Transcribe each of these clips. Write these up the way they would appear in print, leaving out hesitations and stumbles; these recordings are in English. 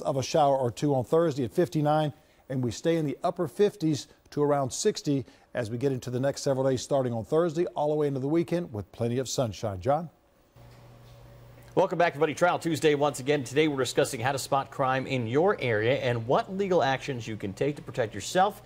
chance of a shower or two on Thursday at 59, and we stay in the upper 50s to around 60 as we get into the next several days starting on Thursday all the way into the weekend with plenty of sunshine. John? Welcome back, everybody. Trial Tuesday once again. Today we're discussing how to spot crime in your area and what legal actions you can take to protect yourself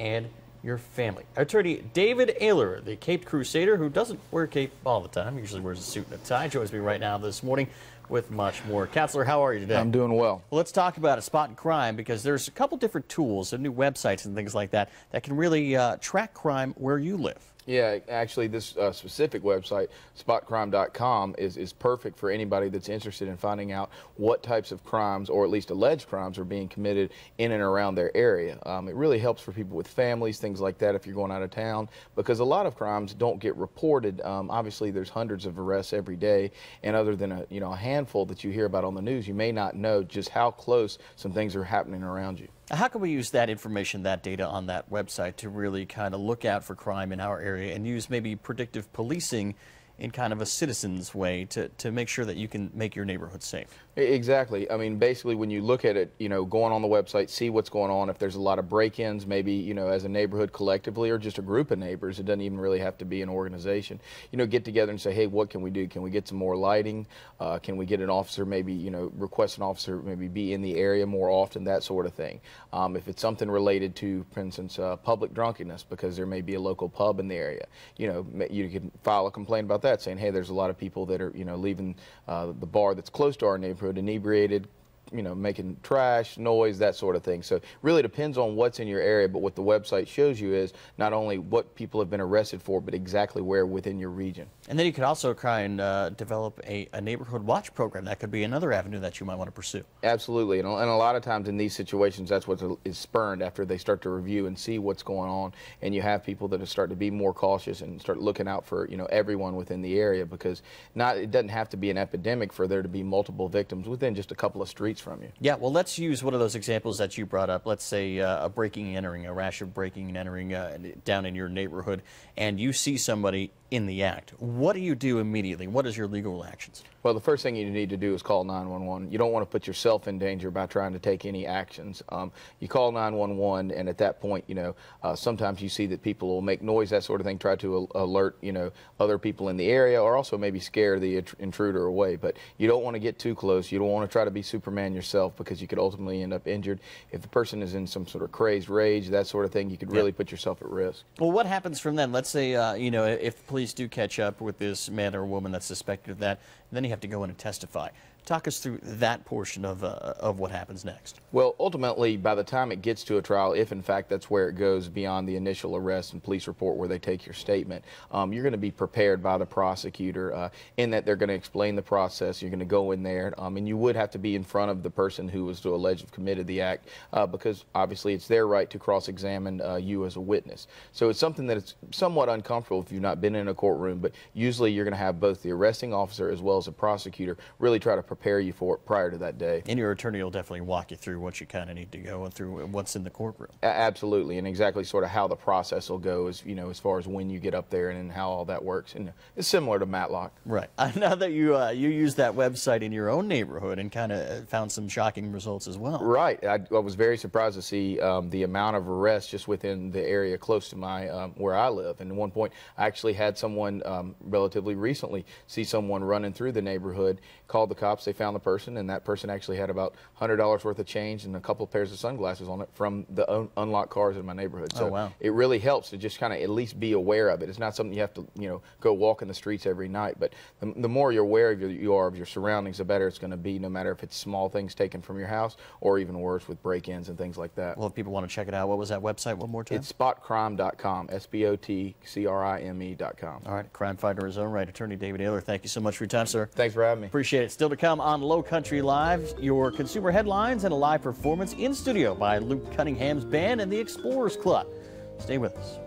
and your family. Attorney David Aylor, the Caped Crusader, who doesn't wear a cape all the time, usually wears a suit and a tie, joins me right now this morning with much more. Counselor, how are you today? I'm doing well. Well, let's talk about spotting crime, because there's a couple different tools and new websites and things like that that can really track crime where you live. Yeah, actually this specific website, spotcrime.com, is perfect for anybody that's interested in finding out what types of crimes, or at least alleged crimes, are being committed in and around their area. It really helps for people with families, things like that, if you're going out of town, because a lot of crimes don't get reported. Obviously, there's hundreds of arrests every day, and other than a handful that you hear about on the news, you may not know just how close some things are happening around you. How can we use that information, that data on that website to really kind of look out for crime in our area and use maybe predictive policing in kind of a citizen's way to make sure that you can make your neighborhood safe? Exactly. I mean, basically, when you look at it, going on the website, see what's going on. If there's a lot of break-ins, maybe, as a neighborhood collectively, or just a group of neighbors, it doesn't even really have to be an organization, get together and say, hey, what can we do? Can we get some more lighting? Can we get an officer, maybe, request an officer maybe be in the area more often, that sort of thing. If it's something related to, for instance, public drunkenness, because there may be a local pub in the area, you can file a complaint about that, saying, hey, there's a lot of people that are, leaving the bar that's close to our neighborhood inebriated, making trash, noise, that sort of thing. So it really depends on what's in your area, but what the website shows you is not only what people have been arrested for, but exactly where within your region. And then you could also try and develop a neighborhood watch program. That could be another avenue that you might want to pursue. Absolutely, and a lot of times in these situations, that's what is spurned after they start to review and see what's going on, and you have people that start to be more cautious and start looking out for everyone within the area, because it doesn't have to be an epidemic for there to be multiple victims within just a couple of streets from you. Yeah, well, let's use one of those examples that you brought up. Let's say a breaking and entering, a rash of breaking and entering down in your neighborhood, and you see somebody in the act. What do you do immediately? What is your legal actions? Well, the first thing you need to do is call 911. You don't want to put yourself in danger by trying to take any actions. You call 911, and at that point, sometimes you see that people will make noise, that sort of thing, try to alert, other people in the area, or also maybe scare the intruder away. But you don't want to get too close. You don't want to try to be Superman yourself, because you could ultimately end up injured. If the person is in some sort of crazed rage, that sort of thing, you could really put yourself at risk. Well, what happens from then? Let's say, if police do catch up with this man or woman that's suspected of that, then you have to go in and testify. Talk us through that portion of what happens next. Well, ultimately, by the time it gets to a trial, if in fact that's where it goes beyond the initial arrest and police report where they take your statement, you're going to be prepared by the prosecutor in that they're going to explain the process. You're going to go in there, and you would have to be in front of the person who was alleged to have committed the act, because obviously it's their right to cross-examine you as a witness. So it's something that is somewhat uncomfortable if you've not been in a courtroom, but usually you're going to have both the arresting officer as well as a prosecutor really try to prepare you for it prior to that day. And your attorney will definitely walk you through what you kind of need to go through, what's in the courtroom. Absolutely, and exactly sort of how the process will go, as as far as when you get up there and how all that works. And it's similar to Matlock. Right. Now that you use that website in your own neighborhood and kind of found some shocking results as well. Right. I was very surprised to see the amount of arrests just within the area close to my where I live. And at one point, I actually had someone relatively recently see someone running through the neighborhood, called the cops. They found the person, and that person actually had about $100 worth of change and a couple of pairs of sunglasses on it from the unlocked cars in my neighborhood. So wow. It really helps to just kind of at least be aware of it. It's not something you have to, go walk in the streets every night, but the more you're aware of your surroundings, the better it's going to be, no matter if it's small things taken from your house or even worse with break-ins and things like that. Well, if people want to check it out, what was that website one more time? It's spotcrime.com, SPOTCRIME.com. All right, crime fighter in his own right, Attorney David Aylor, thank you so much for your time, sir. Thanks for having me. Appreciate it. Still to come on Low Country Live, your consumer headlines and a live performance in studio by Luke Cunningham's band and the Explorers Club. Stay with us.